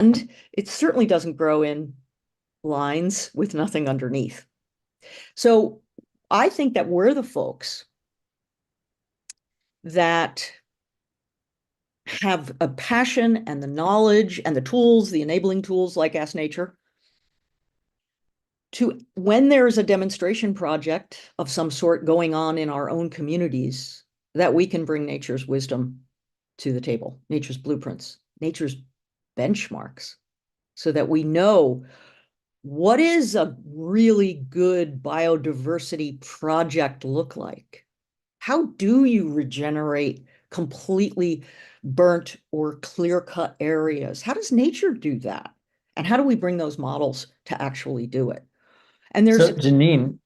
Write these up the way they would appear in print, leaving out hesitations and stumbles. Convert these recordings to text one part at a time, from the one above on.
And it certainly doesn't grow in lines with nothing underneath. So I think that we're the folks that have a passion and the knowledge and the tools, the enabling tools like Ask Nature, to when there is a demonstration project of some sort going on in our own communities, that we can bring nature's wisdom to the table, nature's blueprints, nature's benchmarks, so that we know what is a really good biodiversity project look like? How do you regenerate completely burnt or clear-cut areas? How does nature do that? And how do we bring those models to actually do it? And there's, So Janine,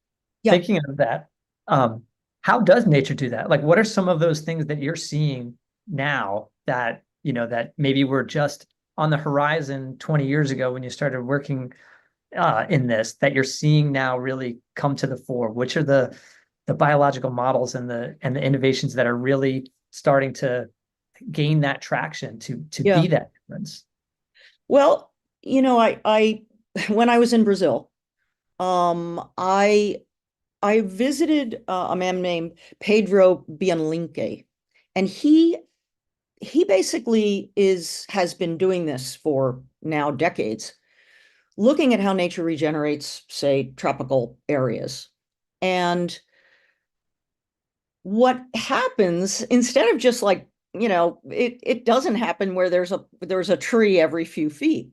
yeah, thinking of that, um, how does nature do that? Like, what are some of those things that you're seeing now that, that maybe were just on the horizon 20 years ago when you started working in this, that you're seeing now really come to the fore? Which are the biological models and the innovations that are really starting to gain that traction to yeah. be that difference? Well, I when I was in Brazil, I visited a man named Pedro Bianlinque, and he basically has been doing this for now decades, looking at how nature regenerates, say, tropical areas. And what happens instead of just like, it doesn't happen where there's a tree every few feet,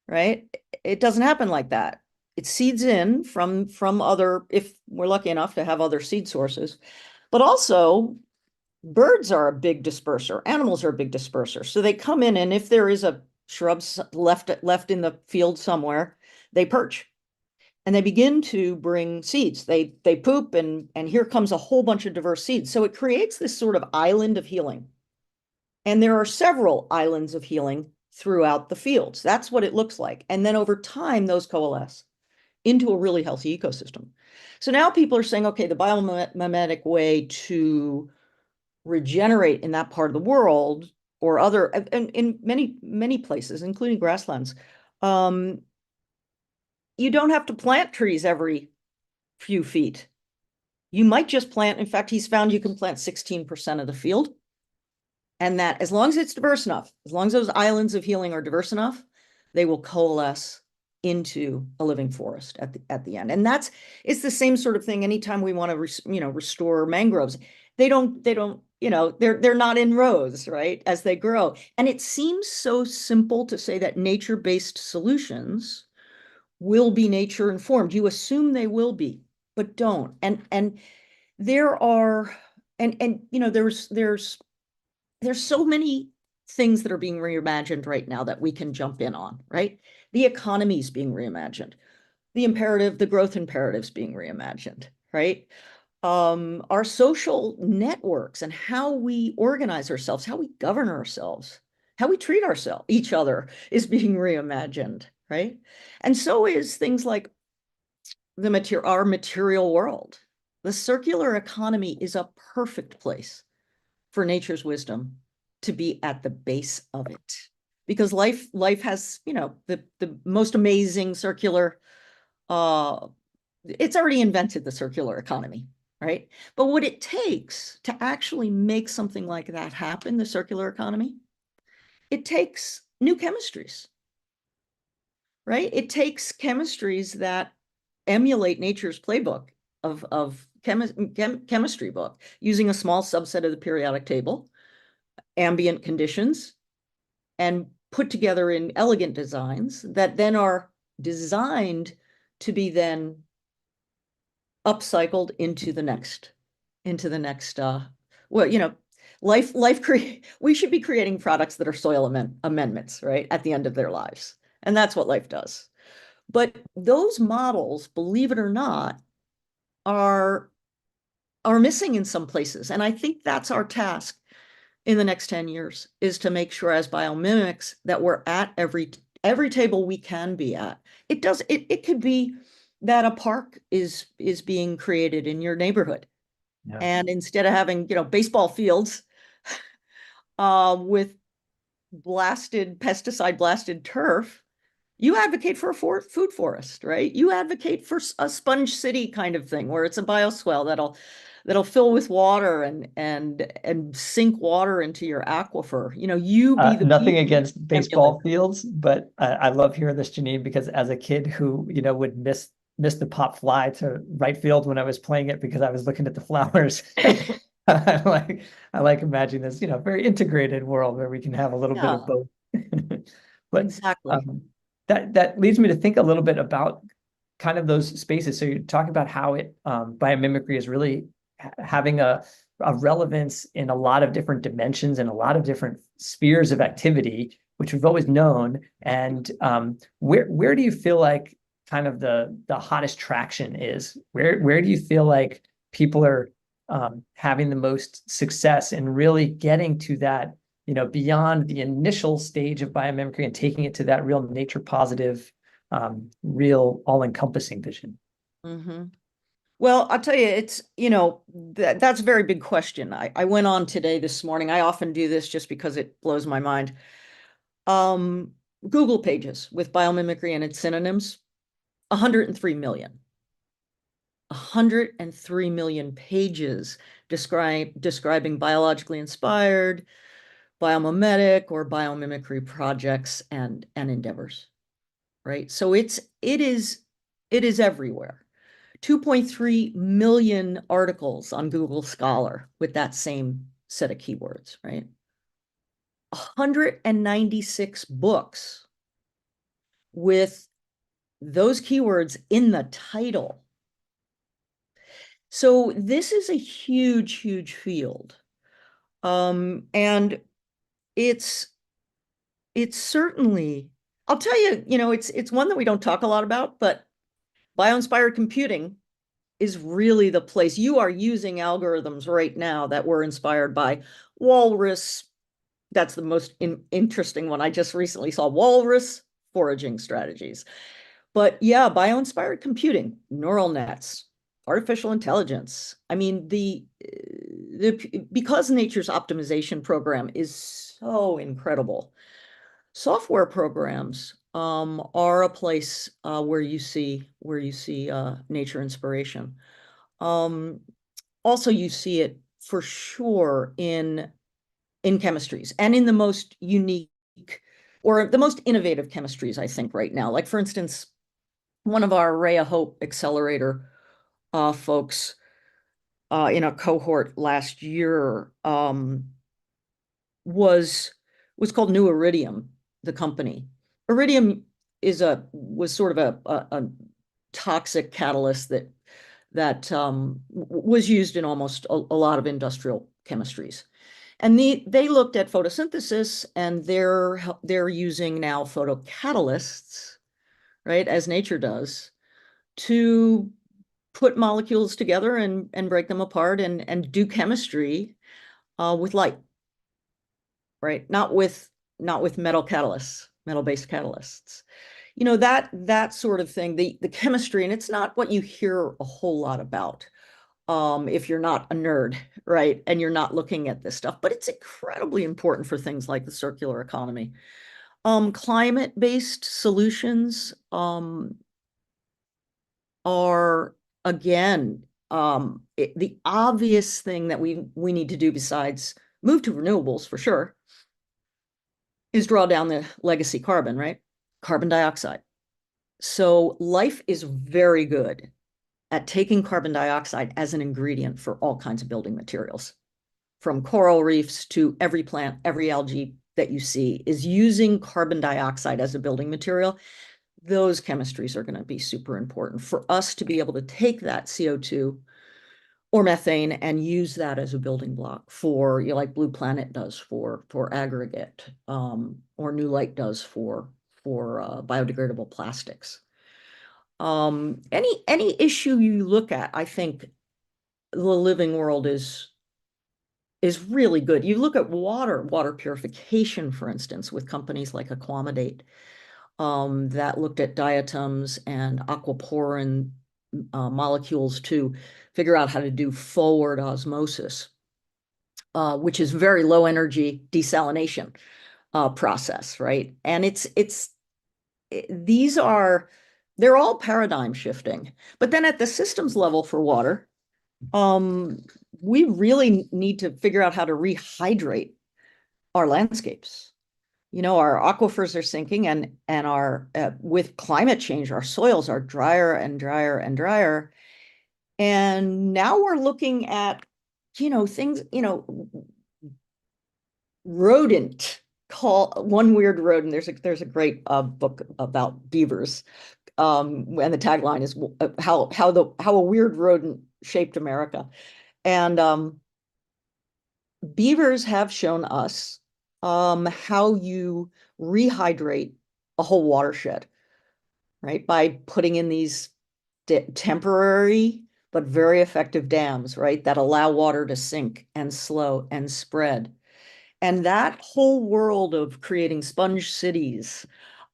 right? It doesn't happen like that. It seeds in from other, if we're lucky enough to have other seed sources, but also birds are a big disperser, animals are a big disperser. So they come in, and if there is a shrub left in the field somewhere, they perch and they begin to bring seeds. They poop, and here comes a whole bunch of diverse seeds. So it creates this sort of island of healing. And there are several islands of healing throughout the fields. That's what it looks like. And then over time, those coalesce into a really healthy ecosystem. So now people are saying, okay, the biomimetic way to regenerate in that part of the world or other, and in many, many places, including grasslands, um, you don't have to plant trees every few feet. You might just plant, in fact, he's found you can plant 16% of the field. And that as long as it's diverse enough, as long as those islands of healing are diverse enough, they will coalesce into a living forest at the end. And it's the same sort of thing anytime we want to restore mangroves. They don't they're not in rows, right, as they grow. And it seems so simple to say that nature-based solutions will be nature informed. You assume they will be, but don't. And there are and there's so many things that are being reimagined right now that we can jump in on, right? The economy is being reimagined. The growth imperatives being reimagined, right? Our social networks and how we organize ourselves, how we govern ourselves, how we treat each other is being reimagined, right? And so is things like our material world. The circular economy is a perfect place for nature's wisdom to be at the base of it, because life has the most amazing circular uh it's already invented the circular economy, right? But what it takes to actually make something like that happen, the circular economy, it takes new chemistries, right? It takes chemistries that emulate nature's playbook of chemistry book, using a small subset of the periodic table, ambient conditions, and put together in elegant designs that then are designed to be then upcycled into the next well, we should be creating products that are soil amendments, right, at the end of their lives. And that's what life does. But those models, believe it or not, are are missing in some places. And I think that's our task in the next 10 years, is to make sure as biomimics that we're at every table we can be at. It could be that a park is being created in your neighborhood. Yeah. And instead of having, baseball fields with blasted, pesticide blasted turf, you advocate for a food forest, right? You advocate for a sponge city kind of thing where it's a bioswale that'll fill with water and sink water into your aquifer. You be the Nothing people that against emulate. baseball fields, but I love hearing this, Janine, because as a kid who, would miss the pop fly to right field when I was playing it because I was looking at the flowers. I like imagining this, very integrated world where we can have a little bit of Yeah, both. But exactly. um, that leads me to think a little bit about kind of those spaces. So you're talking about how biomimicry is really having a relevance in a lot of different dimensions and a lot of different spheres of activity, which we've always known. And where do you feel like kind of the hottest traction is? Where do you feel like people are having the most success in really getting to that, beyond the initial stage of biomimicry and taking it to that real nature positive, real all-encompassing vision? Hmm. Well, I'll tell you, that's a very big question. I went on today this morning. I often do this just because it blows my mind. Um, Google pages with biomimicry and its synonyms, 103 million. 103 million pages describing biologically inspired, biomimetic, or biomimicry projects and endeavors, right? So it is everywhere. 2.3 million articles on Google Scholar with that same set of keywords, right? 196 books with those keywords in the title. So this is a huge, huge field. And it's it's certainly, I'll tell you, it's one that we don't talk a lot about, but bio-inspired computing is really the place. You are using algorithms right now that were inspired by walrus. That's the most interesting one. I just recently saw walrus foraging strategies. But yeah, bio-inspired computing, neural nets, artificial intelligence. I mean, because nature's optimization program is so incredible, software programs are a place where you see nature inspiration. Um, Also, you see it for sure in chemistries and in the most unique or the most innovative chemistries, I think, right now. Like, for instance, one of our Ray of Hope Accelerator folks in a cohort last year was was called New Iridium, the company. Iridium was sort of a toxic catalyst that was used in almost a lot of industrial chemistries. And they looked at photosynthesis, and they're using now photocatalysts, right, as nature does, to put molecules together and break them apart and do chemistry with light, right? Not with metal catalysts, metal-based catalysts. That sort of thing, the chemistry, and it's not what you hear a whole lot about if you're not a nerd, right? And you're not looking at this stuff, but it's incredibly important for things like the circular economy. Climate-based solutions are, again, the obvious thing that we need to do besides move to renewables for sure is draw down the legacy carbon, right? Carbon dioxide. So life is very good at taking carbon dioxide as an ingredient for all kinds of building materials. From coral reefs to every plant, every algae that you see is using carbon dioxide as a building material. Those chemistries are going to be super important for us to be able to take that CO2 or methane and use that as a building block for, like Blue Planet does for aggregate, or New Light does for biodegradable plastics. Any issue you look at, I think the living world is really good. You look at water purification, for instance, with companies like Aquamidate, that looked at diatoms and aquaporin molecules to figure out how to do forward osmosis, which is very low energy desalination. process, right? And these are, they're all paradigm shifting. But then at the systems level for water, um, we really need to figure out how to rehydrate our landscapes. Our aquifers are sinking, and our with climate change, our soils are drier and drier and drier. And now we're looking at, things, rodent call one weird rodent. There's a great book about beavers. And the tagline is how a weird rodent shaped America. And beavers have shown us how you rehydrate a whole watershed, right? By putting in these temporary but very effective dams, right? That allow water to sink and slow and spread. And that whole world of creating sponge cities,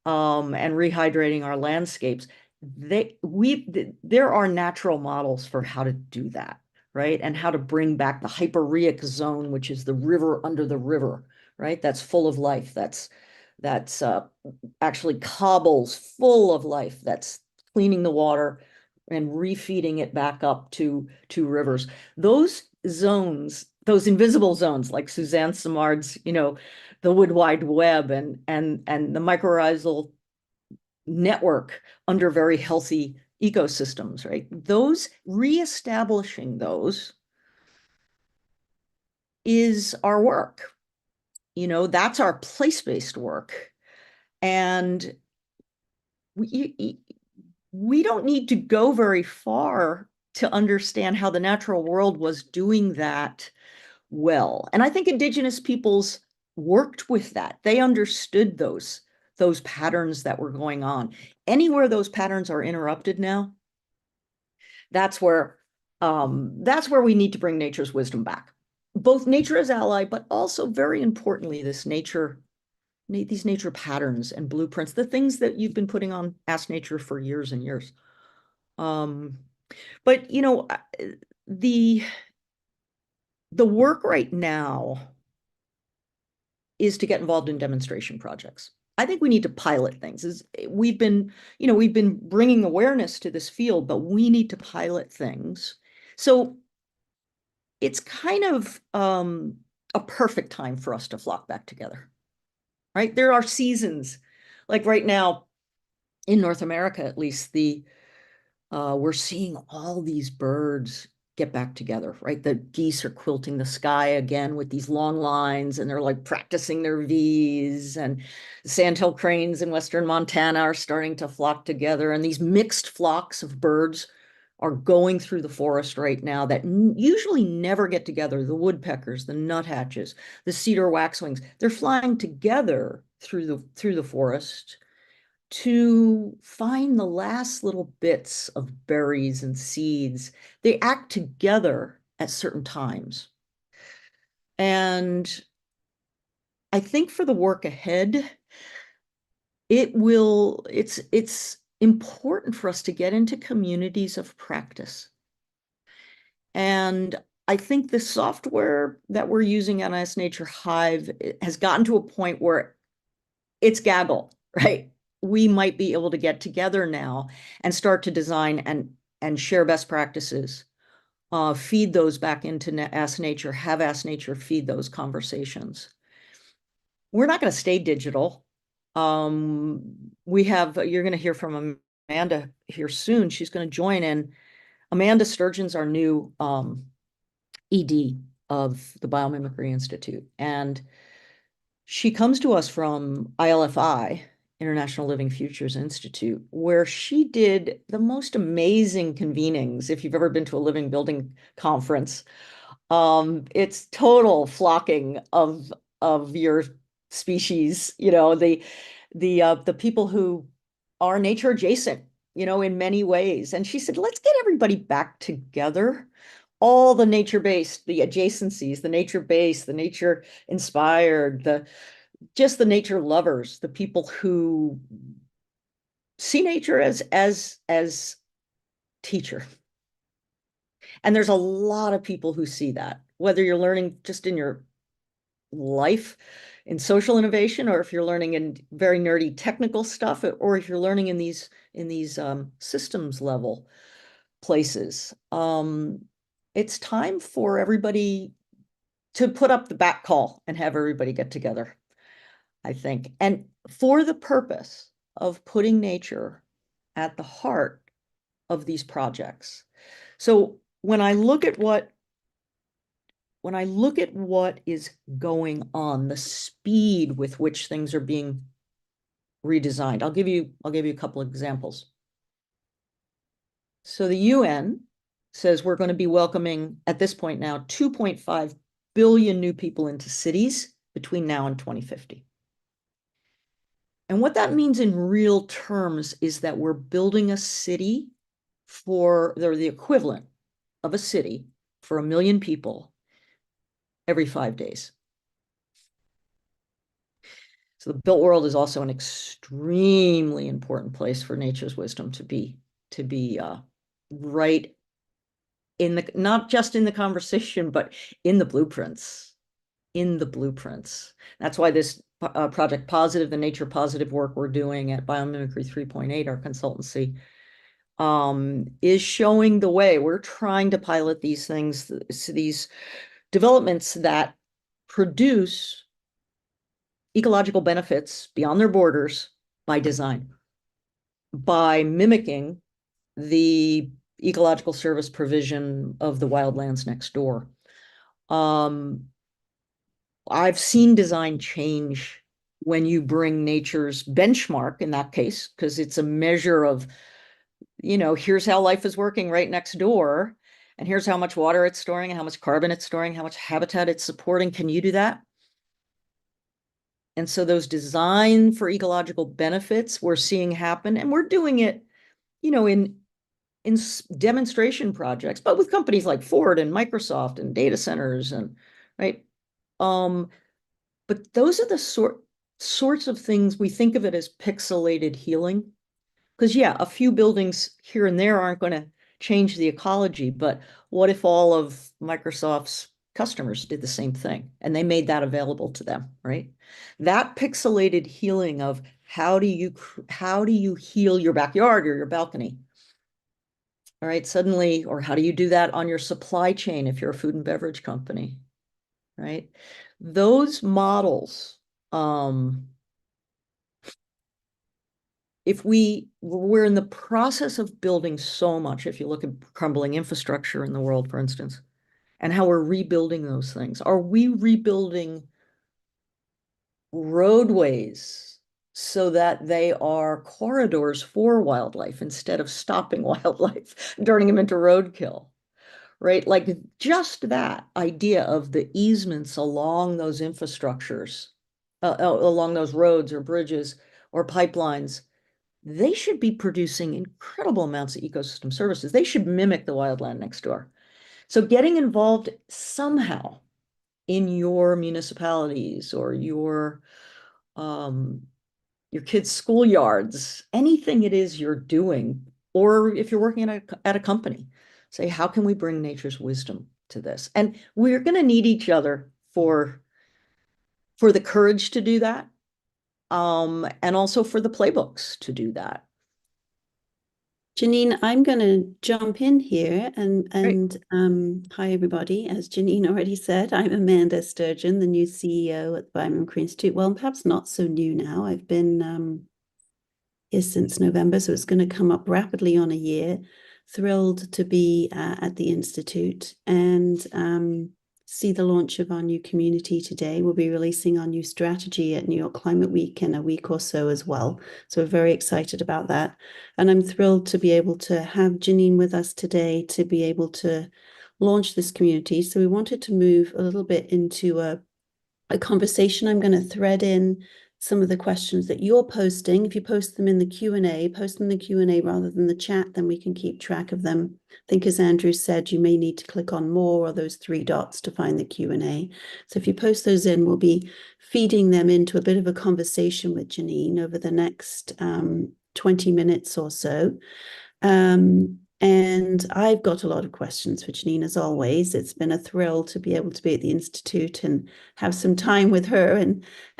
and rehydrating our landscapes, there are natural models for how to do that, right? And how to bring back the hyporheic zone, which is the river under the river, right? That's full of life. That's actually cobbles full of life. That's cleaning the water and refeeding it back up to rivers. Those zones, those invisible zones, like Suzanne Simard's, the Wood Wide Web, and the mycorrhizal network under very healthy ecosystems, right? Those reestablishing those is our work. That's our place-based work. And we don't need to go very far to understand how the natural world was doing that well. And I think Indigenous peoples worked with that. They understood those patterns that were going on. Anywhere those patterns are interrupted now, that's where we need to bring nature's wisdom back. Both nature as ally, but also very importantly, these nature patterns and blueprints, the things that you've been putting on Ask Nature for years and years. But the work right now is to get involved in demonstration projects. I think we need to pilot things. We've been bringing awareness to this field, but we need to pilot things. So it's kind of a perfect time for us to flock back together, right? There are seasons, like right now in North America, at least, we're seeing all these birds get back together, right? The geese are quilting the sky again with these long lines, and they're like practicing their V's, and sandhill cranes in Western Montana are starting to flock together. And these mixed flocks of birds are going through the forest right now that usually never get together. The woodpeckers, the nuthatches, the cedar waxwings, they're flying together through the forest to find the last little bits of berries and seeds. They act together at certain times. And I think for the work ahead, it's important for us to get into communities of practice. And I think the software that we're using at Ask Nature Hive has gotten to a point where it's gaggle, right? We might be able to get together now and start to design and share best practices, feed those back into Ask Nature, have Ask Nature feed those conversations. We're not going to stay digital. You're going to hear from Amanda here soon. She's going to join in. Amanda Sturgeon's our new ED of the Biomimicry Institute. And she comes to us from ILFI, International Living Futures Institute, where she did the most amazing convenings. If you've ever been to a living building conference, it's total flocking of your species, the people who are nature adjacent, in many ways. And she said, let's get everybody back together. All the nature-based, the adjacencies, the nature-based, the nature-inspired, just the nature lovers, the people who see nature as teacher. And there's a lot of people who see that, whether you're learning just in your life, in social innovation, or if you're learning in very nerdy technical stuff, or if you're learning in these systems level places. It's time for everybody to put up the back call and have everybody get together, I think, and for the purpose of putting nature at the heart of these projects. So when I look at what is going on, the speed with which things are being redesigned, I'll give you a couple of examples. So the UN says we're going to be welcoming, at this point now, 2.5 billion new people into cities between now and 2050. And what that means in real terms is that we're building a city for, they're the equivalent of a city for 1 million people every 5 days. So the built world is also an extremely important place for nature's wisdom to be right in the, not just in the conversation, but in the blueprints. That's why this Project Positive, the nature positive work we're doing at Biomimicry 3.8, our consultancy, is showing the way. We're trying to pilot these things, these developments that produce ecological benefits beyond their borders by design, by mimicking the ecological service provision of the wildlands next door. I've seen design change when you bring nature's benchmark, in that case, because it's a measure of, here's how life is working right next door, and here's how much water it's storing, and how much carbon it's storing, how much habitat it's supporting. Can you do that? And so those design for ecological benefits we're seeing happen, and we're doing it, in demonstration projects, but with companies like Ford and Microsoft and data centers, and right. But those are the sorts of things we think of it as pixelated healing. Because yeah, a few buildings here and there aren't going to change the ecology, but what if all of Microsoft's customers did the same thing and they made that available to them, right? That pixelated healing of how do you heal your backyard or your balcony? All right, suddenly, or how do you do that on your supply chain if you're a food and beverage company, right? Those models, if we're in the process of building so much, if you look at crumbling infrastructure in the world, for instance, and how we're rebuilding those things. Are we rebuilding roadways so that they are corridors for wildlife instead of stopping wildlife, turning them into roadkill? Right? Like just that idea of the easements along those infrastructures, along those roads or bridges or pipelines, they should be producing incredible amounts of ecosystem services. They should mimic the wildland next door. So getting involved somehow in your municipalities or your kids' schoolyards, anything it is you're doing, or if you're working at a company, say, how can we bring nature's wisdom to this? And we're going to need each other for the courage to do that, and also for the playbooks to do that. Janine, I'm going to jump in here and Great. hi everybody. As Janine already said, I'm Amanda Sturgeon, the new CEO at the Biomimicry Institute. Well, perhaps not so new now. I've been here since November, so it's going to come up rapidly on a year. Thrilled to be at the Institute and see the launch of our new community today. We'll be releasing our new strategy at New York Climate Week in a week or so as well. So we're very excited about that. And I'm thrilled to be able to have Janine with us today to be able to launch this community. So we wanted to move a little bit into a conversation. I'm going to thread in some of the questions that you're posting. If you post them in the Q&A, post them in the Q&A rather than the chat, then we can keep track of them. I think as Andrew said, you may need to click on more or those 3 dots to find the Q&A. So if you post those in, we'll be feeding them into a bit of a conversation with Janine over the next 20 minutes or so. And I've got a lot of questions for Janine, as always. It's been a thrill to be able to be at the Institute and have some time with her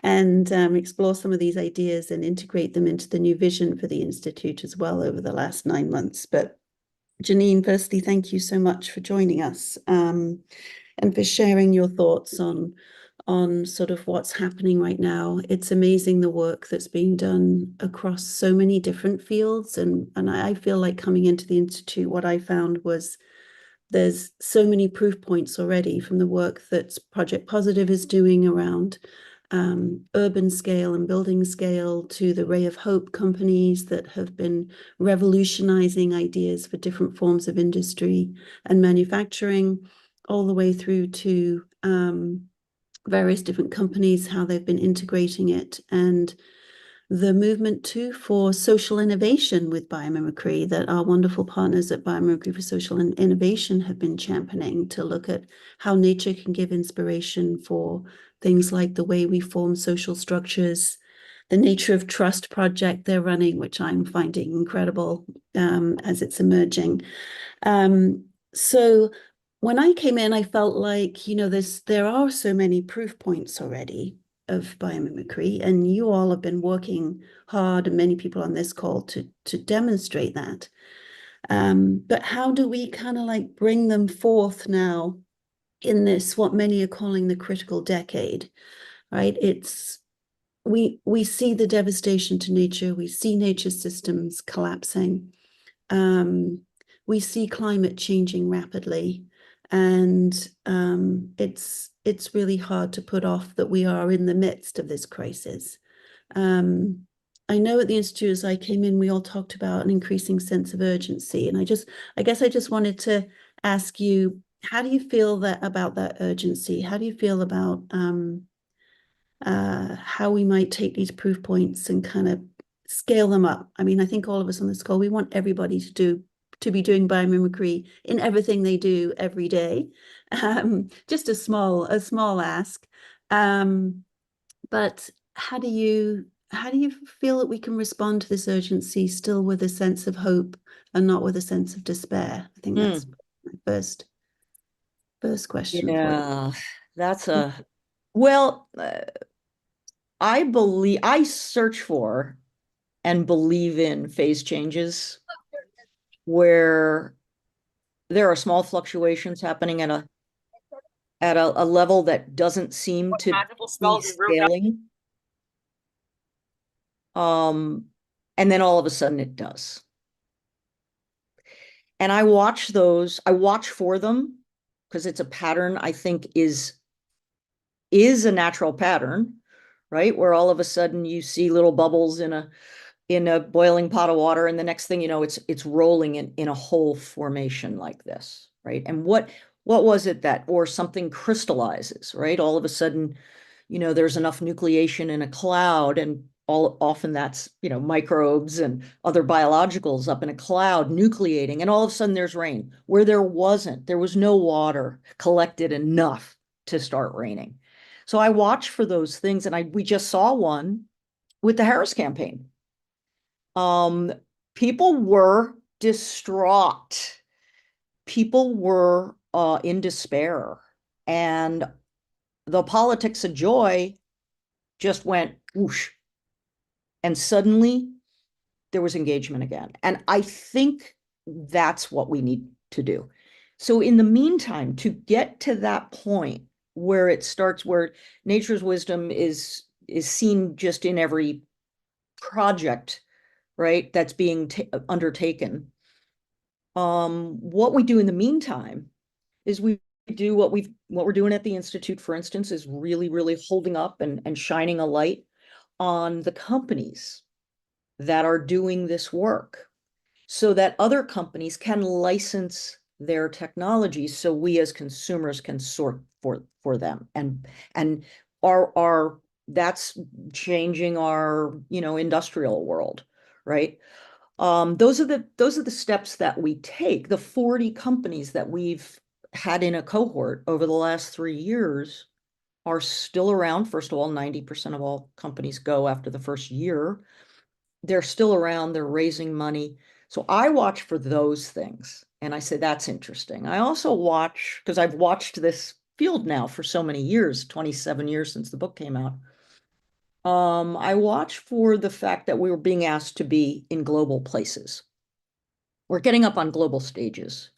and explore some of these ideas and integrate them into the new vision for the Institute as well over the last 9 months. But Janine, firstly, thank you so much for joining us and for sharing your thoughts on sort of what's happening right now. It's amazing the work that's being done across so many different fields. And I feel like coming into the Institute, what I found was there's so many proof points already from the work that Project Positive is doing around urban scale and building scale to the Ray of Hope companies that have been revolutionizing ideas for different forms of industry and manufacturing, all the way through to various different companies, how they've been integrating it, and the movement too for social innovation with biomimicry that our wonderful partners at Biomimicry for Social Innovation have been championing, to look at how nature can give inspiration for things like the way we form social structures, the Nature of Trust project they're running, which I'm finding incredible as it's emerging. So when I came in, I felt like, there are so many proof points already of biomimicry, and you all have been working hard, and many people on this call to demonstrate that. But how do we kind of like bring them forth now in this, what many are calling the critical decade, right? We see the devastation to nature, we see nature systems collapsing. We see climate changing rapidly, and it's really hard to put off that we are in the midst of this crisis. I know at the Institute, as I came in, we all talked about an increasing sense of urgency, and I guess I just wanted to ask you, how do you feel about that urgency? How do you feel about how we might take these proof points and kind of scale them up? I mean, I think all of us on this call, we want everybody to be doing biomimicry in everything they do every day. Just a small ask. But how do you feel that we can respond to this urgency still with a sense of hope and not with a sense of despair? I think that's my first question for you. Yeah, that's well, I search for and believe in phase changes where there are small fluctuations happening at a level that doesn't seem to be scaling. And then all of a sudden it does. And I watch for them because it's a pattern I think is a natural pattern, right? Where all of a sudden you see little bubbles in a boiling pot of water, and the next thing you know, it's rolling in a whole formation like this, right? And what was it that, or something crystallizes, right? All of a sudden, there's enough nucleation in a cloud, and often that's, microbes and other biologicals up in a cloud nucleating, and all of a sudden there's rain where there was no water collected enough to start raining. So I watch for those things, and we just saw one with the Harris campaign. People were distraught. People were in despair, and the politics of joy just went whoosh. And suddenly there was engagement again. And I think that's what we need to do. So in the meantime, to get to that point where it starts, where nature's wisdom is seen just in every project, right, that's being undertaken. What we do in the meantime is we do what we're doing at the Institute, for instance, is really, really holding up and shining a light on the companies that are doing this work so that other companies can license their technologies so we as consumers can sort for them. And that's changing our, industrial world, right? Those are the steps that we take. The 40 companies that we've had in a cohort over the last 3 years are still around. First of all, 90% of all companies go after the first year. They're still around. They're raising money. So I watch for those things and I say, that's interesting. I also watch, because I've watched this field now for so many years, 27 years since the book came out. I watch for the fact that we were being asked to be in global places. We're getting up on global stages.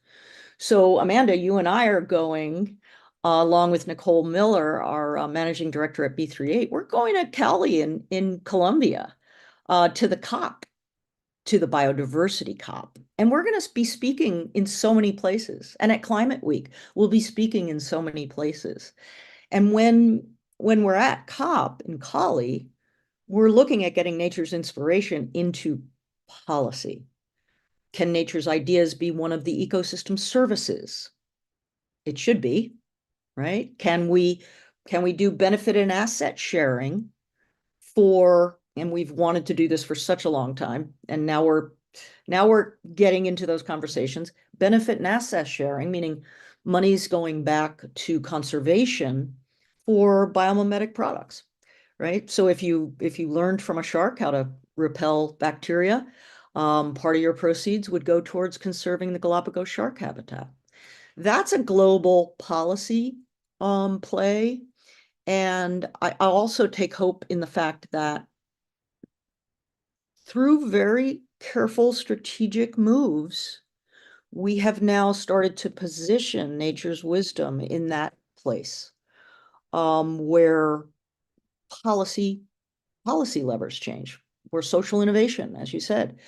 So Amanda, you and I are going, along with Nicole Miller, our managing director at B38, we're going to Cali in Colombia to the COP, to the biodiversity COP. And we're going to be speaking in so many places. And at Climate Week, we'll be speaking in so many places. And when we're at COP in Cali, we're looking at getting nature's inspiration into policy. Can nature's ideas be one of the ecosystem services? It should be, right? Can we do benefit and asset sharing for, and we've wanted to do this for such a long time, and now we're getting into those conversations. Benefit and asset sharing, meaning money's going back to conservation for biomimetic products, right? So if you learned from a shark how to repel bacteria, part of your proceeds would go towards conserving the Galapagos shark habitat. That's a global policy play. And I also take hope in the fact that through very careful strategic moves, we have now started to position nature's wisdom in that place where policy levers change, where social innovation, as you said,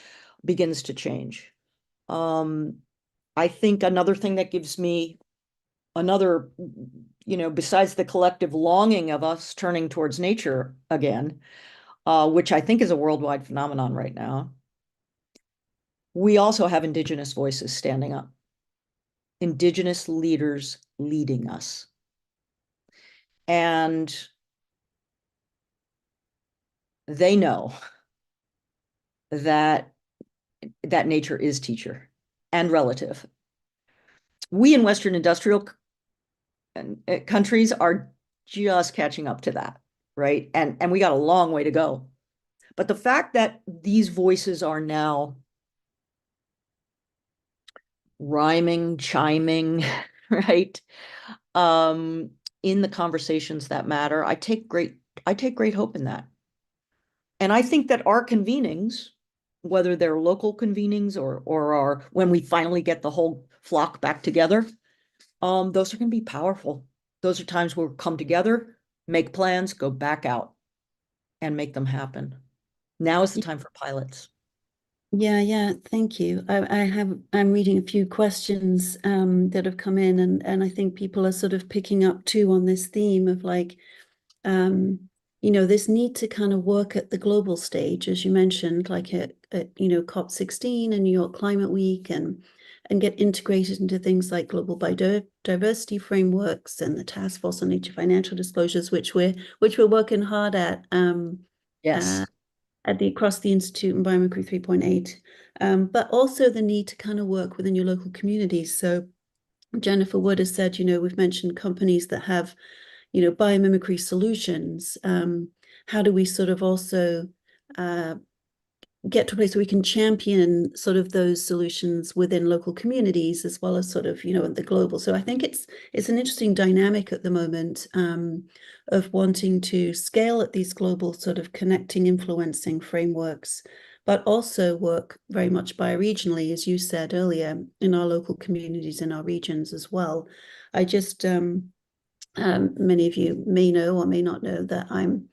begins to change. I think another thing that gives me another, besides the collective longing of us turning towards nature again, which I think is a worldwide phenomenon right now, we also have Indigenous voices standing up, Indigenous leaders leading us. And they know that nature is teacher and relative. We in Western industrial countries are just catching up to that, right? And we got a long way to go. But the fact that these voices are now rhyming, chiming, right? In the conversations that matter, I take great hope in that. And I think that our convenings, whether they're local convenings or our, when we finally get the whole flock back together, those are going to be powerful. Those are times where we'll come together, make plans, go back out and make them happen. Now is the time for pilots. Yeah, thank you. I'm reading a few questions that have come in, and I think people are sort of picking up too on this theme of like, this need to kind of work at the global stage, as you mentioned, like at COP16 and New York Climate Week, and get integrated into things like global biodiversity frameworks and the Task Force on Nature Financial Disclosures, which we're working hard at. Yes. Across the Institute and Biomimicry 3.8, but also the need to kind of work within your local communities. So Jennifer Wood has said, we've mentioned companies that have, biomimicry solutions. How do we sort of also get to a place where we can champion sort of those solutions within local communities as well as sort of, the global. So I think it's an interesting dynamic at the moment of wanting to scale at these global sort of connecting, influencing frameworks, but also work very much bioregionally, as you said earlier, in our local communities, in our regions as well. I just, many of you may know or may not know that I'm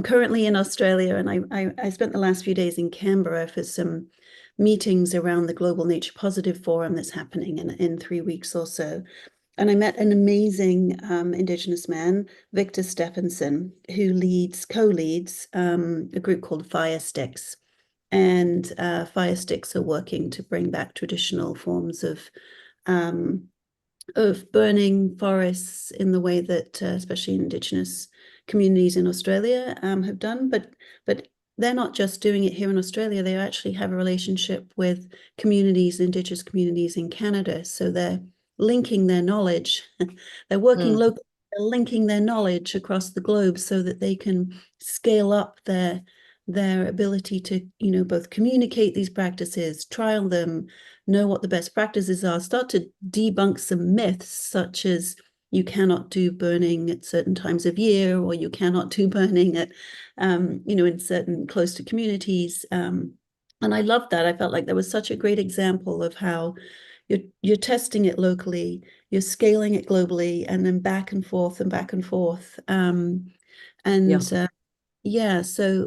currently in Australia, and I spent the last few days in Canberra for some meetings around the Global Nature Positive Forum that's happening in 3 weeks or so. And I met an amazing Indigenous man, Victor Stephenson, who co-leads a group called Fire Sticks. And Fire Sticks are working to bring back traditional forms of burning forests in the way that especially Indigenous communities in Australia have done, but they're not just doing it here in Australia. They actually have a relationship with Indigenous communities in Canada. So they're linking their knowledge. They're working locally, they're linking their knowledge across the globe so that they can scale up their their ability to, you know, both communicate these practices, trial them, know what the best practices are, start to debunk some myths such as you cannot do burning at certain times of year, or you cannot do burning at, you know, in certain close to communities. And I loved that. I felt like there was such a great example of how you're testing it locally, you're scaling it globally, and then back and forth and back and forth. And yeah, so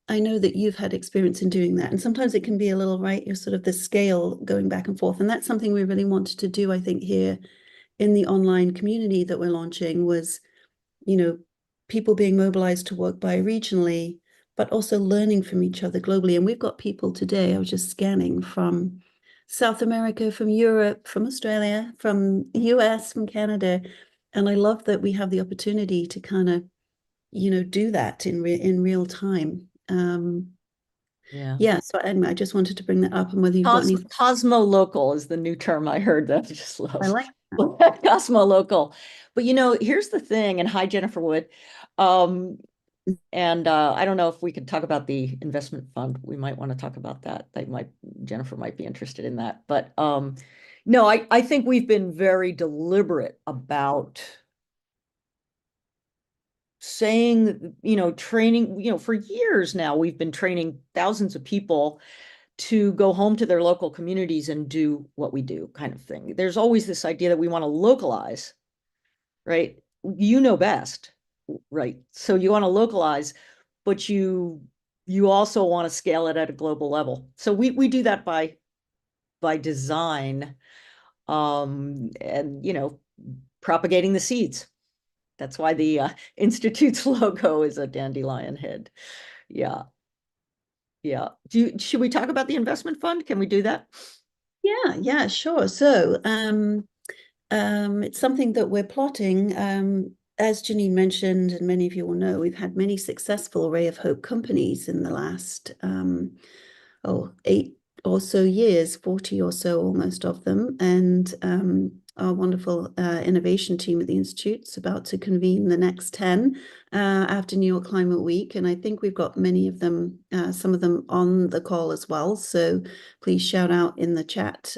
I know that you've had experience in doing that, and sometimes it can be a little, right, you're sort of the scale going back and forth, and that's something we really wanted to do, I think, here in the online community that we're launching was, you know, people being mobilized to work bioregionally, but also learning from each other globally. And we've got people today, I was just scanning, from South America, from Europe, from Australia, from the US, from Canada. And I love that we have the opportunity to kind of, you know, do that in real time. Yeah. Yeah, so anyway, I just wanted to bring that up, and whether you've got any. Cosmo-local is the new term I heard that I just I love. like Cosmo-local. But you know, here's the thing, and hi, Jennifer Wood. And I don't know if we could talk about the investment fund. We might want to talk about that. Jennifer might be interested in that. But no, I think we've been very deliberate about saying, you know, training, you know, for years now, we've been training thousands of people to go home to their local communities and do what we do, kind of thing. There's always this idea that we want to localize, right? You know best, right? So you want to localize, but you also want to scale it at a global level. So we do that by design, and you know, propagating the seeds. That's why the Institute's logo is a dandelion head. Yeah. Yeah. Should we talk about the investment fund? Can we do that? Yeah, sure. So it's something that we're plotting. As Janine mentioned, and many of you will know, we've had many successful Ray of Hope companies in the last 8 or so years, 40 or so almost of them. And our wonderful innovation team at the Institute is about to convene the next 10 after New York Climate Week. And I think we've got many of them, some of them on the call as well. So please shout out in the chat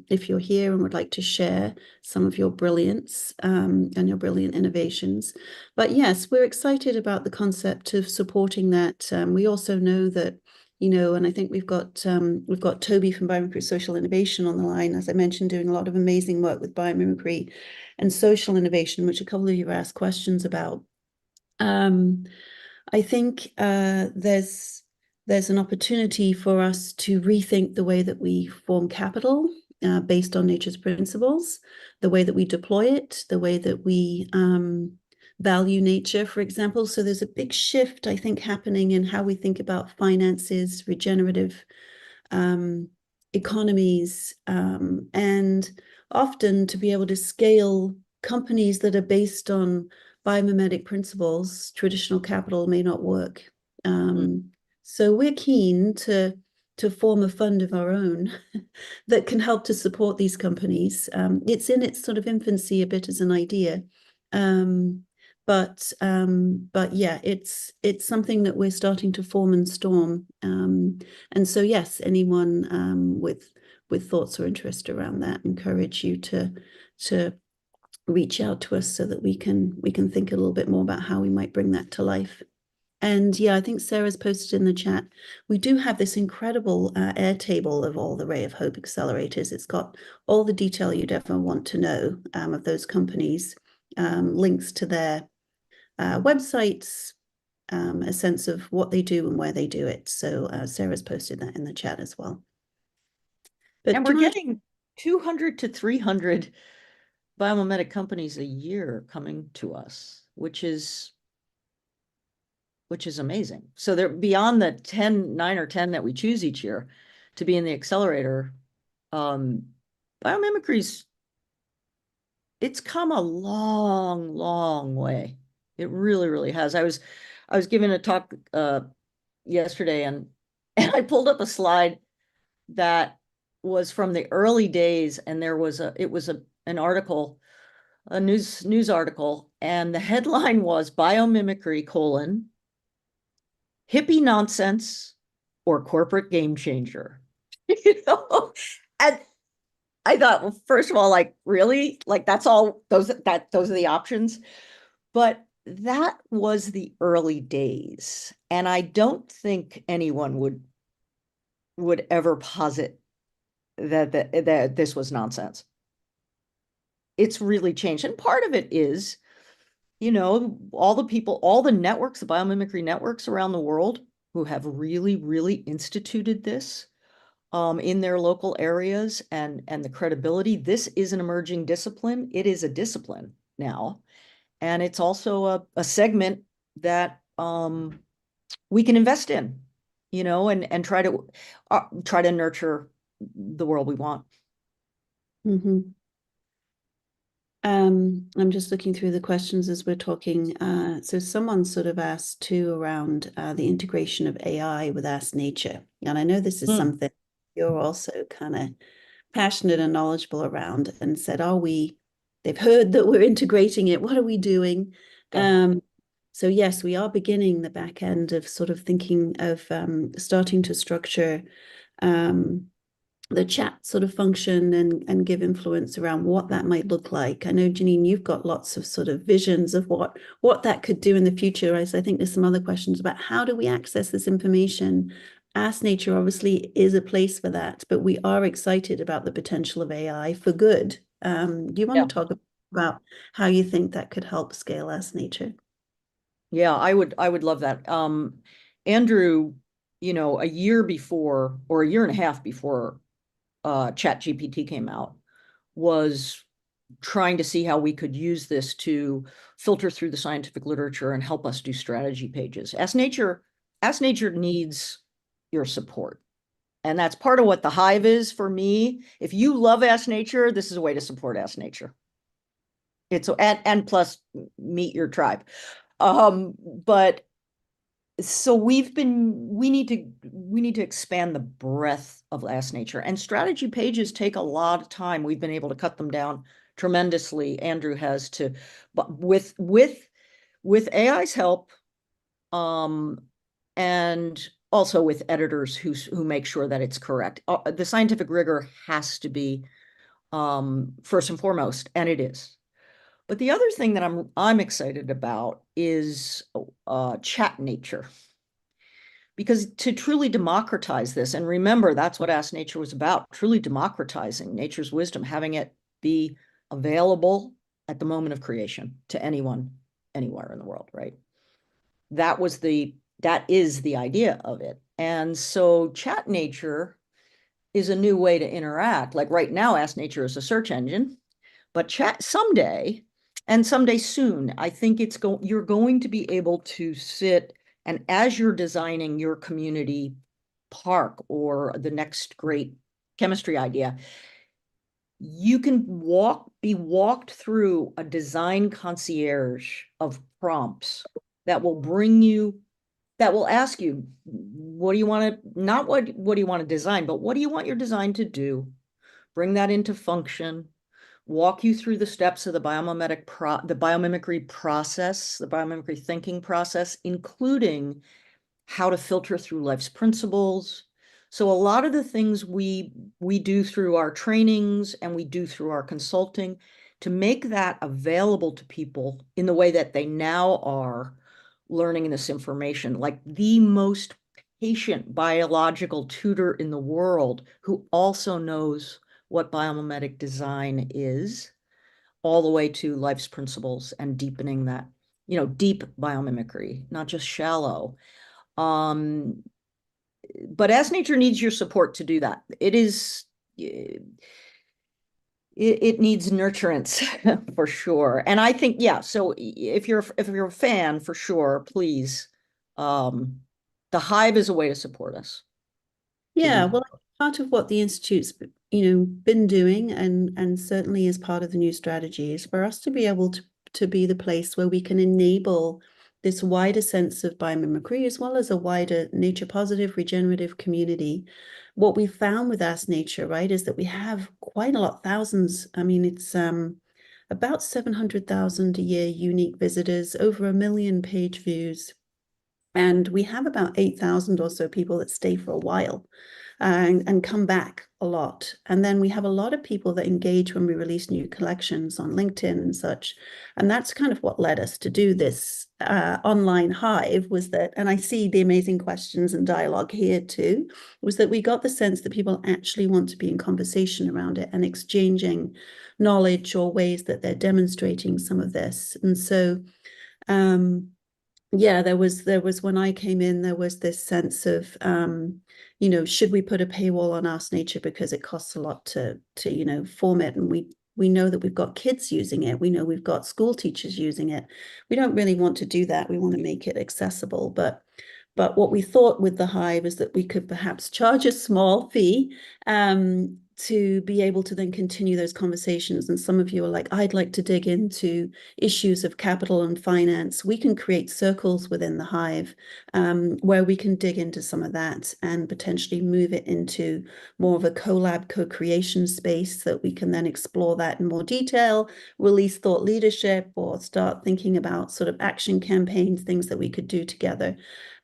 if you're here and would like to share some of your brilliance and your brilliant innovations. But yes, we're excited about the concept of supporting that. We also know that, you know, and I think we've got Toby from Biomimicry Social Innovation on the line, as I mentioned, doing a lot of amazing work with biomimicry and social innovation, which a couple of you have asked questions about. I think there's an opportunity for us to rethink the way that we form capital based on nature's principles, the way that we deploy it, the way that we value nature, for example. So there's a big shift, I think, happening in how we think about finances, regenerative economies, and often to be able to scale companies that are based on biomimetic principles, traditional capital may not work. So we're keen to form a fund of our own that can help to support these companies. It's in its sort of infancy a bit as an idea. But yeah, it's something that we're starting to form and storm. And so yes, anyone with thoughts or interest around that, encourage you to reach out to us so that we can think a little bit more about how we might bring that to life. And yeah, I think Sarah's posted in the chat, we do have this incredible Airtable of all the Ray of Hope accelerators. It's got all the detail you'd ever want to know of those companies, links to their websites, a sense of what they do and where they do it. So Sarah's posted that in the chat as well. But And we're getting 200 to 300 biomimetic companies a year coming to us, which is amazing. So they're beyond the 9 or 10 that we choose each year to be in the accelerator. Biomimicry's, it's come a long, long way. It really, really has. I was giving a talk yesterday, and I pulled up a slide that was from the early days, and it was an article, a news article, and the headline was Biomimicry : hippie nonsense or corporate game changer. And I thought, well, first of all, like, really? Like, that's all, those are the options. But that was the early days. And I don't think anyone would ever posit that this was nonsense. It's really changed. And part of it is, all the people, all the networks, the biomimicry networks around the world who have really, really instituted this in their local areas, and the credibility. This is an emerging discipline. It is a discipline now. And it's also a segment that we can invest in, and try to nurture the world we want. Mm-hmm. I'm just looking through the questions as we're talking. So someone sort of asked too around the integration of AI with Ask Nature. And I know this is something you're also kind of passionate and knowledgeable around, and said, they've heard that we're integrating it. What are we doing? Yeah. So yes, we are beginning the back end of sort of thinking of starting to structure the chat sort of function and give influence around what that might look like. I know, Janine, you've got lots of sort of visions of what that could do in the future. I think there's some other questions about how do we access this information. Ask Nature obviously is a place for that, but we are excited about the potential of AI for good. Do you want to talk about how you think that could help scale Ask Nature? Yeah, I would love that. Andrew, a year before, or a year and a half before Chat GPT came out, was trying to see how we could use this to filter through the scientific literature and help us do strategy pages. Ask Nature needs your support. And that's part of what the Hive is for me. If you love Ask Nature, this is a way to support Ask Nature. And plus meet your tribe. But so we need to expand the breadth of Ask Nature, and strategy pages take a lot of time. We've been able to cut them down tremendously. Andrew has to, but with AI's help, and also with editors who make sure that it's correct. The scientific rigor has to be first and foremost, and it is. But the other thing that I'm excited about is Chat Nature. Because to truly democratize this, and remember, that's what Ask Nature was about, truly democratizing nature's wisdom, having it be available at the moment of creation to anyone, anywhere in the world, right? That is the idea of it. And so Chat Nature is a new way to interact. Like right now, Ask Nature is a search engine, but chat someday, and someday soon, I think you're going to be able to sit, and as you're designing your community park or the next great chemistry idea, you can be walked through a design concierge of prompts that will ask you, what do you want to, not what do you want to design, but what do you want your design to do? Bring that into function, walk you through the steps of the biomimicry process, the biomimicry thinking process, including how to filter through life's principles. So a lot of the things we do through our trainings and we do through our consulting, to make that available to people in the way that they now are learning this information, like the most patient biological tutor in the world who also knows what biomimetic design is, all the way to life's principles and deepening that, deep biomimicry, not just shallow. But Ask Nature needs your support to do that. It needs nurturance for sure. And I think, yeah, so if you're a fan, for sure, please, the Hive is a way to support us. Yeah, well, part of what the Institute's been doing, and certainly as part of the new strategy, is for us to be able to be the place where we can enable this wider sense of biomimicry, as well as a wider nature positive regenerative community. What we found with Ask Nature, right, is that we have quite a lot, thousands. I mean, it's about 700,000 a year unique visitors, over 1 million page views. And we have about 8,000 or so people that stay for a while and come back a lot. And then we have a lot of people that engage when we release new collections on LinkedIn and such. And that's kind of what led us to do this online hive, was that, and I see the amazing questions and dialogue here too, was that we got the sense that people actually want to be in conversation around it and exchanging knowledge or ways that they're demonstrating some of this. And so, yeah, there was when I came in, there was this sense of, should we put a paywall on Ask Nature because it costs a lot to form it, and we know that we've got kids using it, we know we've got school teachers using it. We don't really want to do that. We want to make it accessible, but what we thought with the hive is that we could perhaps charge a small fee to be able to then continue those conversations. And some of you are like, I'd like to dig into issues of capital and finance. We can create circles within the hive where we can dig into some of that and potentially move it into more of a collab, co-creation space that we can then explore that in more detail, release thought leadership, or start thinking about sort of action campaigns, things that we could do together.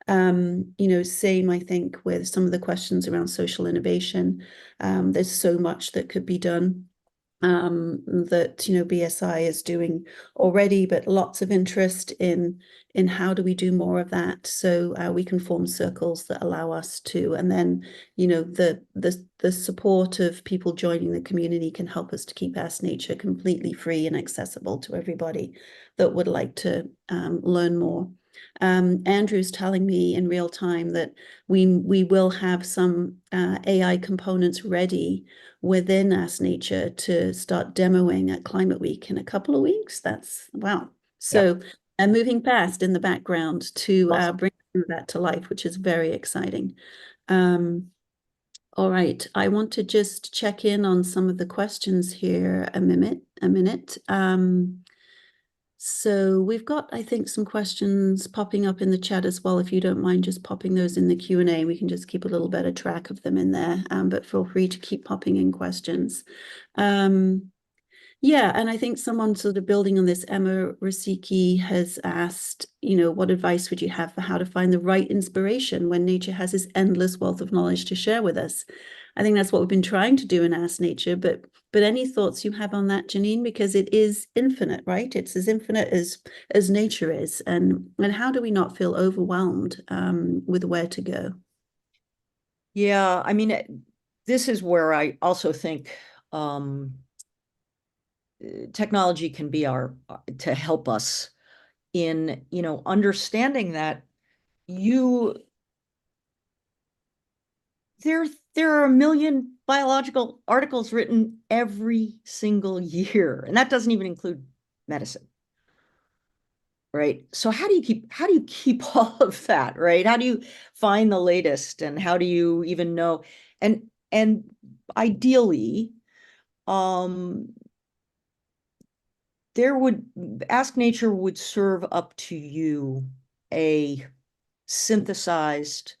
Same, I think, with some of the questions around social innovation. There's so much that could be done that BSI is doing already, but lots of interest in how do we do more of that, so we can form circles that allow us to, and then the support of people joining the community can help us to keep Ask Nature completely free and accessible to everybody that would like to learn more. Andrew's telling me in real time that we will have some AI components ready within Ask Nature to start demoing at Climate Week in a couple of weeks. That's wow. So moving fast in the background to Awesome. bring that to life, which is very exciting. All right, I want to just check in on some of the questions here a minute. So we've got, I think, some questions popping up in the chat as well. If you don't mind just popping those in the Q&A, we can just keep a little better track of them in there. But feel free to keep popping in questions. Yeah, and I think someone sort of building on this, Emma Rasiki has asked, what advice would you have for how to find the right inspiration when nature has this endless wealth of knowledge to share with us? I think that's what we've been trying to do in Ask Nature, but any thoughts you have on that, Janine? Because it is infinite, right? It's as infinite as nature is, and how do we not feel overwhelmed with where to go? Yeah, I mean, this is where I also think technology can be to help us in, understanding that there are a million biological articles written every single year, and that doesn't even include medicine, right? So how do you keep all of that, right? How do you find the latest, and how do you even know? And ideally, Ask Nature would serve up to you a synthesized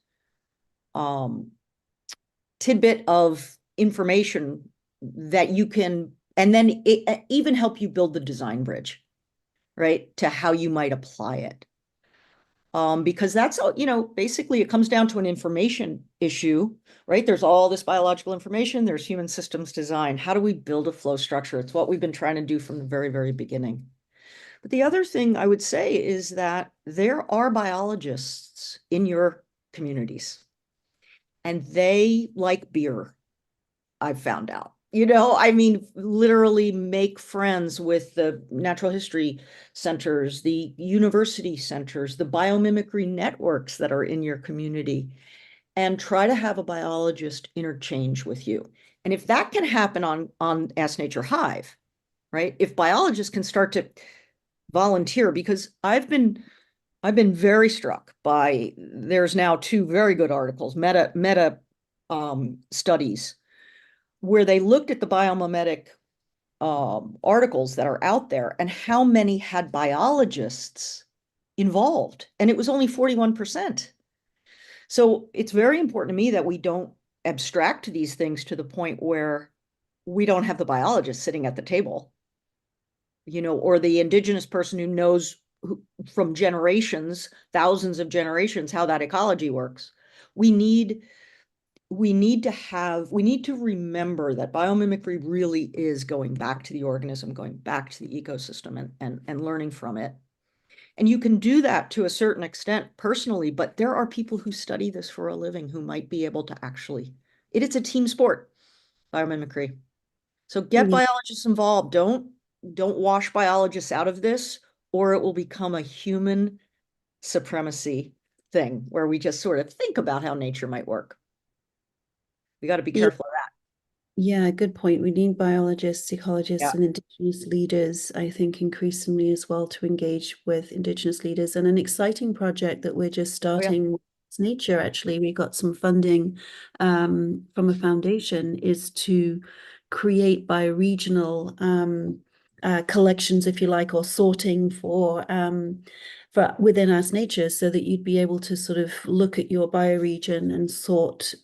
tidbit of information that you can, and then even help you build the design bridge, right, to how you might apply it. Because that's, basically it comes down to an information issue, right? There's all this biological information, there's human systems design. How do we build a flow structure? It's what we've been trying to do from the very, very beginning. But the other thing I would say is that there are biologists in your communities, and they like beer, I've found out. I mean, literally make friends with the natural history centers, the university centers, the biomimicry networks that are in your community, and try to have a biologist interchange with you. And if that can happen on Ask Nature Hive, right? If biologists can start to volunteer, because I've been very struck by, there's now two very good articles, meta studies, where they looked at the biomimetic articles that are out there and how many had biologists involved, and it was only 41%. So it's very important to me that we don't abstract these things to the point where we don't have the biologist sitting at the table, or the Indigenous person who knows from generations, thousands of generations, how that ecology works. We need to remember that biomimicry really is going back to the organism, going back to the ecosystem and learning from it. And you can do that to a certain extent personally, but there are people who study this for a living who might be able to actually, it's a team sport, biomimicry. So get biologists involved. Don't wash biologists out of this, or it will become a human supremacy thing where we just sort of think about how nature might work. We got to be careful of that. Yeah, good point. We need biologists, ecologists, Yeah. and Indigenous leaders, I think, increasingly as well to engage with Indigenous leaders. And an exciting project that we're just starting with nature, actually, we got some funding from a foundation, is to create bioregional collections, if you like, or sorting for within us nature, so that you'd be able to sort of look at your bioregion and sort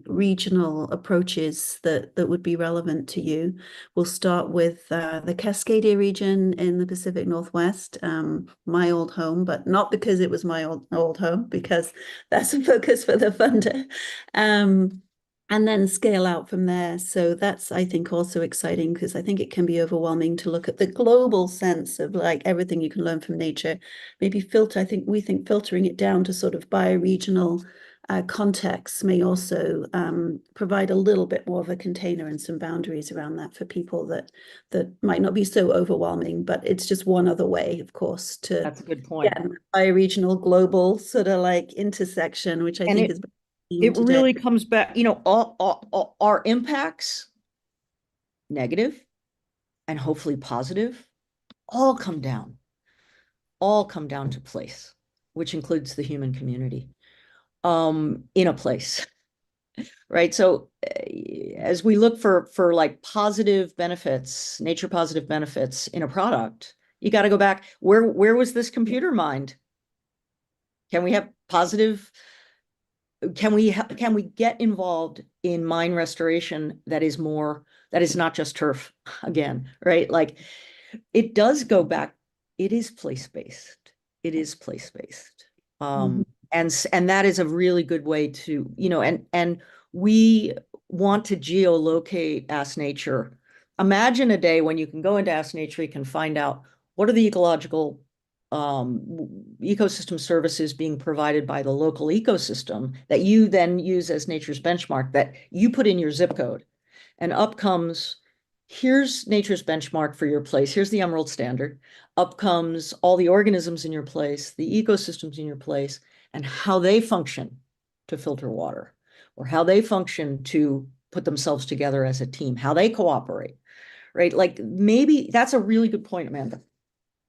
regional approaches that would be relevant to you. We'll start with the Cascadia region in the Pacific Northwest, my old home, but not because it was my old home, because that's a focus for the funder. And then scale out from there. So that's, I think, also exciting, because I think it can be overwhelming to look at the global sense of like everything you can learn from nature. Maybe we think filtering it down to sort of bioregional contexts may also provide a little bit more of a container and some boundaries around that for people that might not be so overwhelming, but it's just one other way, of course, to That's a good point. bioregional global sort of like intersection, which I think is it really comes back, all our impacts, negative and hopefully positive, all come down to place, which includes the human community, in a place, right? So as we look for like positive benefits, nature positive benefits in a product, you got to go back. Where was this computer mined? Can we have positive? Can we get involved in mine restoration that is not just turf again, right? Like it does go back. It is place-based. And that is a really good way to, and we want to geolocate Ask Nature. Imagine a day when you can go into Ask Nature, you can find out what are the ecological ecosystem services being provided by the local ecosystem that you then use as nature's benchmark, that you put in your zip code, and up comes, here's nature's benchmark for your place. Here's the Emerald Standard. Up comes all the organisms in your place, the ecosystems in your place, and how they function to filter water, or how they function to put themselves together as a team, how they cooperate, right? Like maybe that's a really good point, Amanda.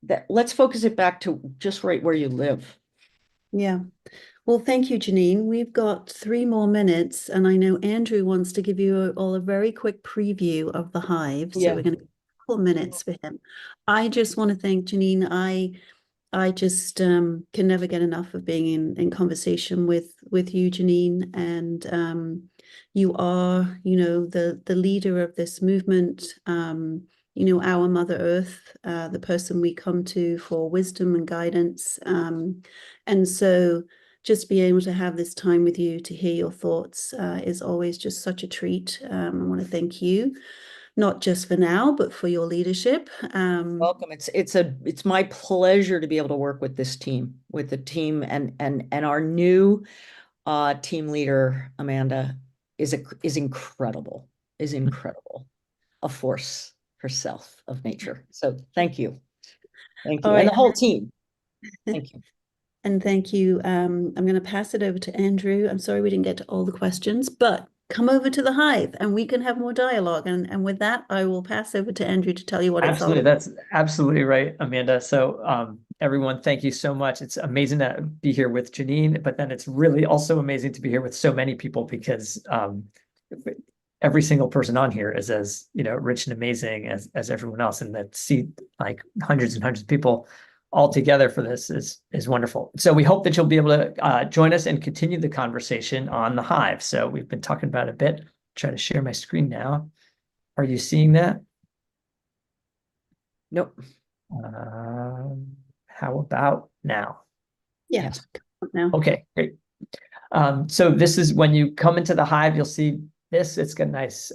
That let's focus it back to just right where you live. Yeah. Well, thank you, Janine. We've got 3 more minutes, and I know Andrew wants to give you all a very quick preview of the hive. So we're going to a couple minutes for him. I just want to thank Janine. I just can never get enough of being in conversation with you, Janine. And you are, the leader of this movement. Our Mother Earth, the person we come to for wisdom and guidance. And so just being able to have this time with you to hear your thoughts is always just such a treat. I want to thank you, not just for now, but for your leadership. Welcome. It's my pleasure to be able to work with this team, with the team, and our new team leader, Amanda, is incredible, a force herself of nature. So thank you. And the whole team. Thank you. And thank you. I'm going to pass it over to Andrew. I'm sorry we didn't get to all the questions, but come over to the hive and we can have more dialogue. And with that, I will pass over to Andrew to tell you what it's all about. That's absolutely right, Amanda. So everyone, thank you so much. It's amazing to be here with Janine, but then it's really also amazing to be here with so many people, because every single person on here is as rich and amazing as everyone else, and that see like hundreds and hundreds of people all together for this is wonderful. So we hope that you'll be able to join us and continue the conversation on the hive. So we've been talking about it a bit. Try to share my screen now. Are you seeing that? Nope. how about now? Yeah. Yes. Now. Okay, great. So this is when you come into the Hive, you'll see this. It's got a nice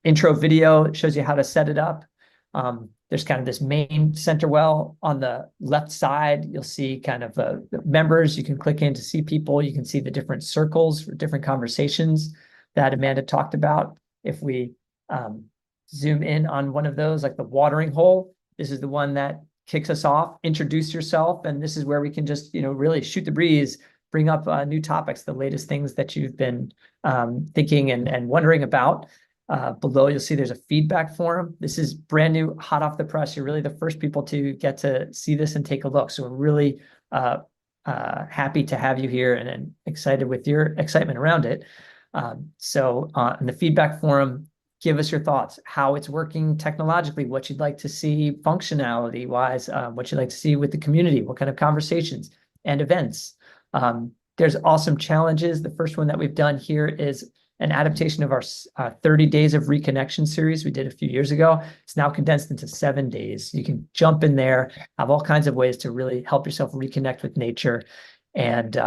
intro video. It shows you how to set it up. There's kind of this main center well on the left side. You'll see kind of the members. You can click in to see people. You can see the different circles for different conversations that Amanda talked about. If we zoom in on one of those, like the watering hole, this is the one that kicks us off. Introduce yourself, and this is where we can just, really shoot the breeze, bring up new topics, the latest things that you've been thinking and wondering about. Below, you'll see there's a feedback forum. This is brand new, hot off the press. You're really the first people to get to see this and take a look. So we're really happy to have you here and excited with your excitement around it. So in the feedback forum, give us your thoughts, how it's working technologically, what you'd like to see functionality-wise, what you'd like to see with the community, what kind of conversations and events. There's awesome challenges. The first one that we've done here is an adaptation of our 30 Days of Reconnection series we did a few years ago. It's now condensed into 7 days. You can jump in there, have all kinds of ways to really help yourself reconnect with nature and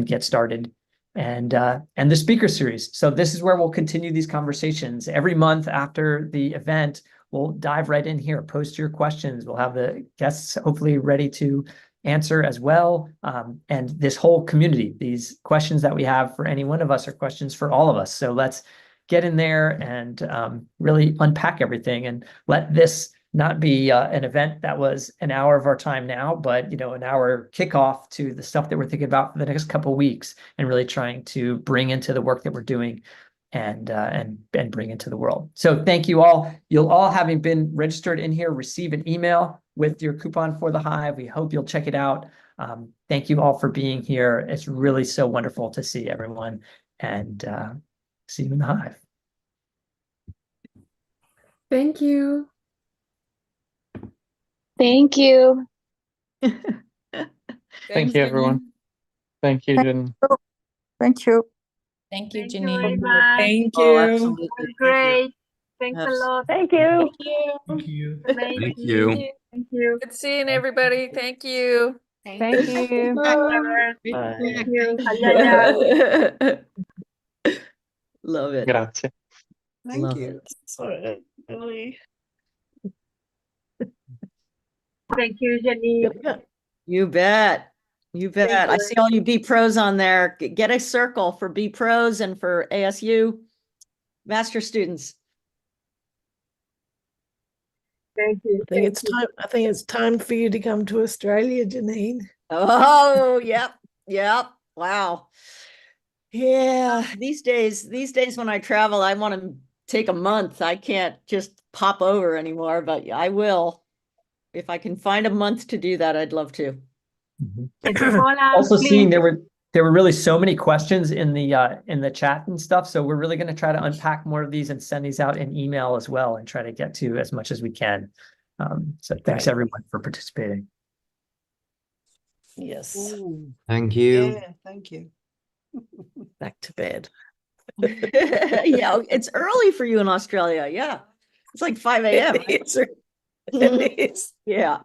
get started. And the speaker series. So this is where we'll continue these conversations. Every month after the event, we'll dive right in here, post your questions. We'll have the guests hopefully ready to answer as well. And this whole community, these questions that we have for any one of us are questions for all of us. So let's get in there and really unpack everything and let this not be an event that was an hour of our time now, but an hour kickoff to the stuff that we're thinking about for the next couple of weeks and really trying to bring into the work that we're doing and bring into the world. So thank you all. You'll all, having been registered in here, receive an email with your coupon for the Hive. We hope you'll check it out. Thank you all for being here. It's really so wonderful to see everyone, and see you in the Hive. Thank you. Thank you. Thank you, everyone. Thank you, Jen. Thank you. Thank you, Thank you very Janine. much. Thank Oh, you. absolutely. It was great. Thanks a lot. Thank you. Thank you. Amazing. Thank you. Thank you. Good seeing everybody. Thank you. Thank you. Bye. Bye. Thank you. Hayaya. Love it. Grazie. Love it. Sorry, really. Thank you, Janine. You bet. You bet. I you. see all you B pros on there. Get a circle for B pros and for ASU master students. Thank you. I think it's time for you to come to Australia, Janine. Oh, yep. Yep. Wow. Yeah. These days when I travel, I want to take a month. I can't just pop over anymore, but I will. If I can find a month to do that, I'd love to. If you call out, Also please. seeing there were really so many questions in the chat and stuff. So we're really going to try to unpack more of these and send these out in email as well and try to get to as much as we can. So thanks everyone for participating. Yes. Thank you. Yeah, thank you. Back to bed. Yeah, it's early for you in Australia. Yeah. It's like 5 a.m. It is. Yeah.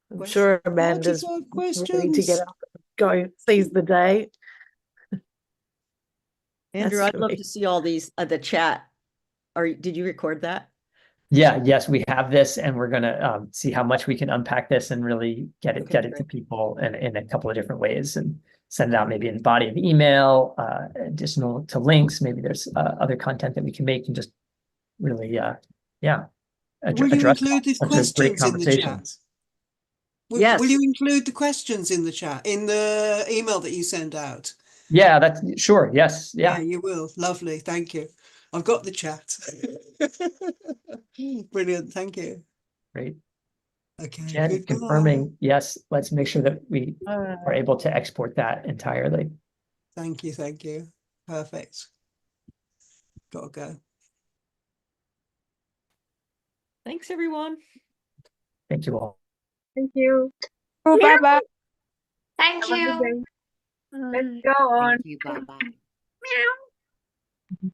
I'm sure Amanda's ready to get up and go seize the day. Andrew, That's I'd love right. to see all these, the chat. Did you record that? Yes, we have this, and we're gonna see how much we can unpack this and really get it to great. people in a couple of different ways and send it out maybe in the body of email, additional to links. Maybe there's other content that we can make and just really, Will you include the questions in the chat? Yes. Will you include the questions in the chat, in the email that you send out? Yeah, that's sure. Yes. Yeah, you will. Lovely. Thank you. I've got the chat. Brilliant. Thank you. Great. Okay. Jen, Goodbye. confirming, yes, let's make sure that we are able to export that entirely. Thank you. Thank you. Perfect. Gotta go. Thanks, everyone. Thank you all. Thank you. Oh, bye-bye. Have a good day. Let's go on. Thank you. Bye-bye. Meow.